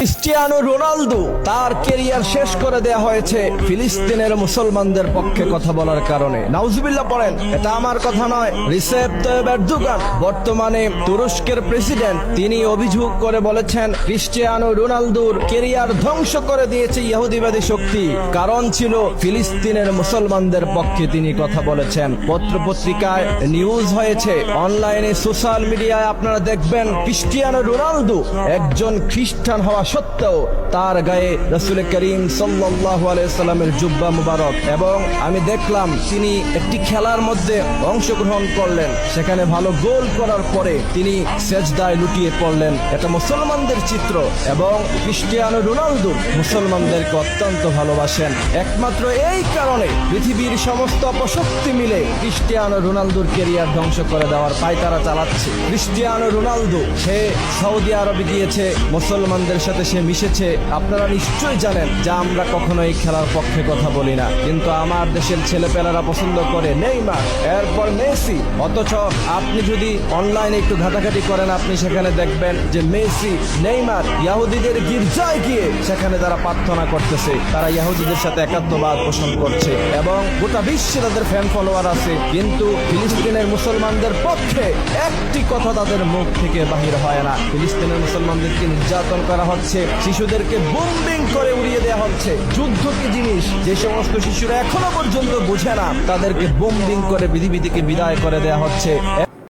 Cristiano Ronaldo তার career শেষ করে দেয়া হয়েছে ফিলিস্তিনের মুসলমানদের পক্ষে কথা বলার কারণে। নাউজুবিল্লাহ পড়েন, এটা আমার কথা নয়। রিসেপ তাইয়েপ এরদোগান, বর্তমানে তুরস্কের প্রেসিডেন্ট, তিনি অভিযোগ করে বলেছেন ক্রিস্টিয়ানো রোনালদোর কেরিয়ার ধ্বংস করে দিয়েছে ইহুদিবাদী শক্তি। কারণ ছিল ফিলিস্তিনের মুসলমানদের পক্ষে তিনি কথা বলেছেন। পত্রপত্রিকায় নিউজ হয়েছে, অনলাইনে সোশ্যাল মিডিয়ায় আপনারা দেখবেন ক্রিস্টিয়ানো রোনালদো একজন খ্রিস্টান হওয়া সত্ত্বেও তার গায়ে রাসূল করিম সাল্লাল্লাহু আলাইহি সাল্লামের জুব্বা মুবারক, এবং আমি দেখলাম তিনি একটি খেলার মধ্যে অংশগ্রহণ করলেন, সেখানে ভালো গোল করার পরে তিনি সেজদায় লুটিয়ে পড়লেন। এটা মুসলমানদের চিত্র, এবং ক্রিস্টিয়ানো রোনালদো মুসলমানদেরকে অত্যন্ত ভালোবাসেন। একমাত্র এই কারণে পৃথিবীর সমস্ত অপশক্তি মিলে ক্রিস্টিয়ানো রোনালদোর কেরিয়ার ধ্বংস করে দেওয়ার পায়তারা চালাচ্ছে। ক্রিস্টিয়ানো রোনালদো সে সৌদি আরবে গিয়েছে, মুসলমানদের সাথে সে মিশেছে। আপনারা নিশ্চয়ই জানেন যে আমরা কখনো এই খেলার পক্ষে কথা বলি না, কিন্তু আমার দেশের ছেলেপেলেরা পছন্দ করে নেইমার, এরপর মেসি। অথচ আপনি যদি অনলাইনে একটু ঘাটাঘাটি করেন, আপনি সেখানে দেখবেন যে মেসি, নেইমার ইহুদিদের গির্জায় গিয়ে সেখানে তারা প্রার্থনা করতেছে, তারা ইহুদিদের সাথে একাত্মবাদ পোষণ করছে, এবং গোটা বিশ্বে তাদের ফ্যান ফলোয়ার আছে। কিন্তু ফিলিস্তিনের মুসলমানদের পক্ষে একটি কথা তাদের মুখ থেকে বাহির হয় না। ফিলিস্তিনের মুসলমানদেরকে নির্যাতন করা হচ্ছে, শিশুদেরকে বোম্বিং করে উড়িয়ে দেওয়া হচ্ছে। যুদ্ধ কি জিনিস, যে সমস্ত শিশুরা এখনো পর্যন্ত বোঝে না, তাদেরকে বোম্বিং করে পৃথিবী থেকে বিদায় করে দেওয়া হচ্ছে।